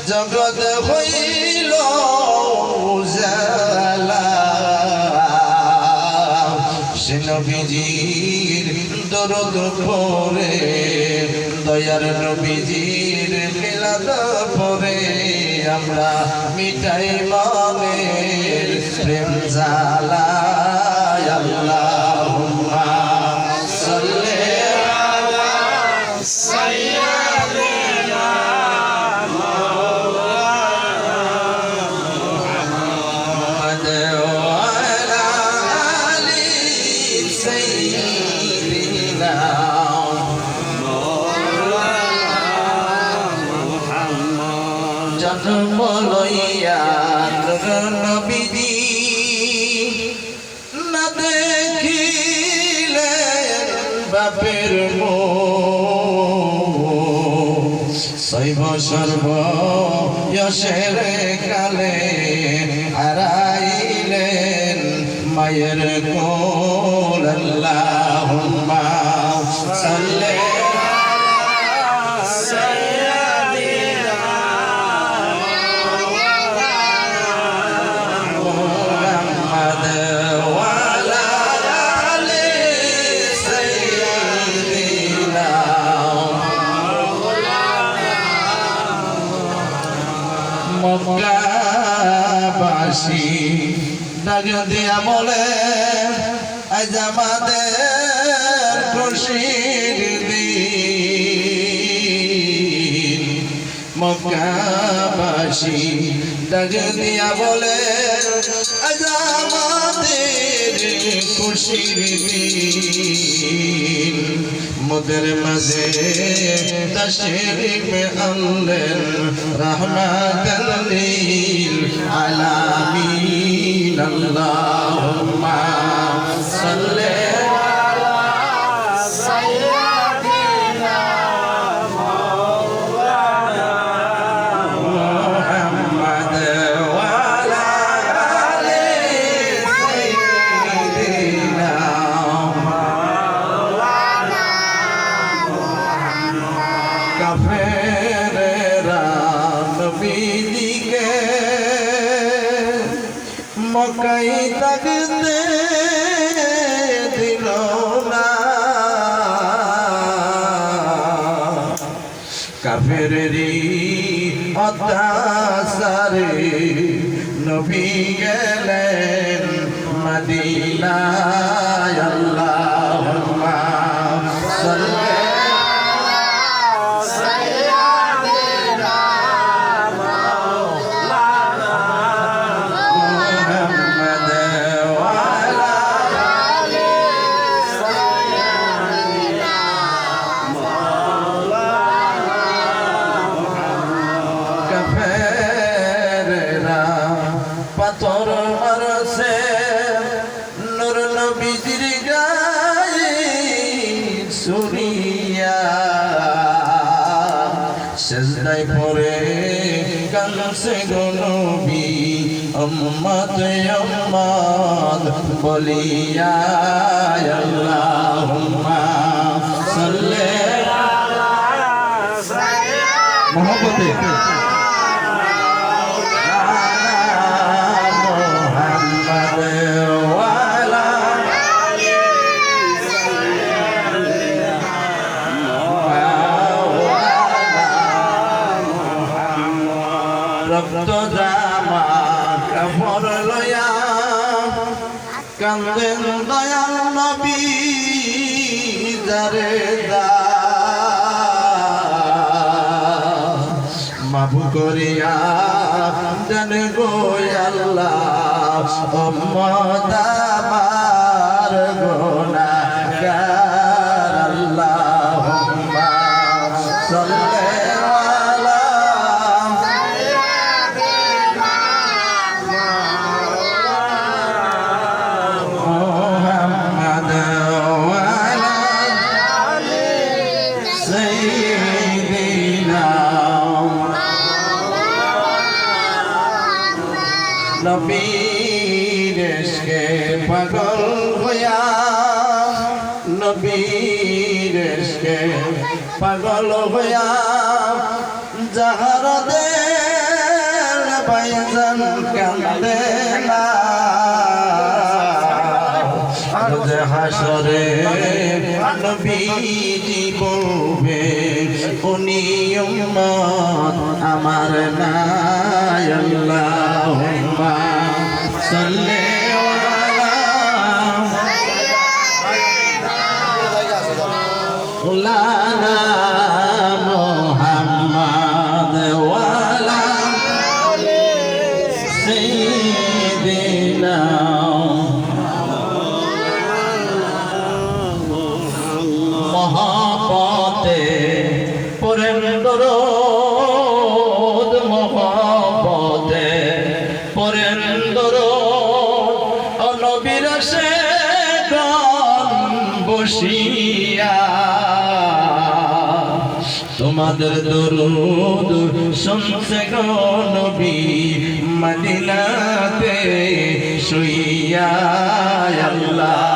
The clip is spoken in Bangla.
জগৎ হইল উজালা সে নবীজির দরদ পড়ে দয়ার নবীজির মিলাদ পড়ে আমরা মিটাই মনের প্রেম জ্বালা আল্লাহুম্মা সাল্লি আলা সাইয়্যিদিনা মুহাম্মদ ওয়া আলা আলি সাইয়্যিদিনা জন্ম লইয়া নবীজি না দেখিলেন বাপের মুখ শৈব সর্বয়শের কালে হারাইলেন মায়ের কোল আল্লাহুম্মা সাল্লি মক্কাবাসী ডাক দিয়া বলে আজ আমাদের খুশির দিন মক্কাবাসী ডাক দিয়া বলে আজ আমাদের খুশির দিন মোদের মাঝে তাশরীফ আনলেন রাহমাতাল লিল আলামিন আল্লাহুম্মা সাল্লি আলা সাইয়্যিদিনা মাওলানা মুহাম্মদ ওয়া আলা আলি সাইয়্যিদিনা কাফেরেরা নবীজিকে মক্কায় থাকতে দিল না কাফেরেরই অত্যাচারে নবী গেলেন মদিনায় আল্লাহুম্মা সাল্লি পাথর মারছে নূর নবীজির গায়ে সুরিয়া সেজদায় পড়ে কাঁদছে গো নবী উম্মত উম্মত বলিয়া আল্লাহুম্মা সাল্লি আলা সাইয়্যিদিনা মুহাম্মদে রক্ত জামা কাপড় লয়া কান্দেন দয়াল নবী যারে মাফ করিয়া দেন গো আল্লাহ উম্মত আমার গুনাহগার আল্লাহুম্মা সাল্লি নবীর ইশকে পাগল হইয়া নবীর ইশকে পাগল হইয়া যাহার বাইজান কান্দে না রোজ হাসরে নবীজি বলবে উনি উম্মত আমার না আল্লাহুম্মা সাল্লি আলা মুহাম্মদ ওয়া আলা সাইয়্যিদিনা মহাপতে পরেন দরদ মহাপতে পরেন দরদ নবীর সে গান বসিয়া তোমাদের দরুদ শুনছে গো নবী মদিনাতে শুইয়া আল্লাহ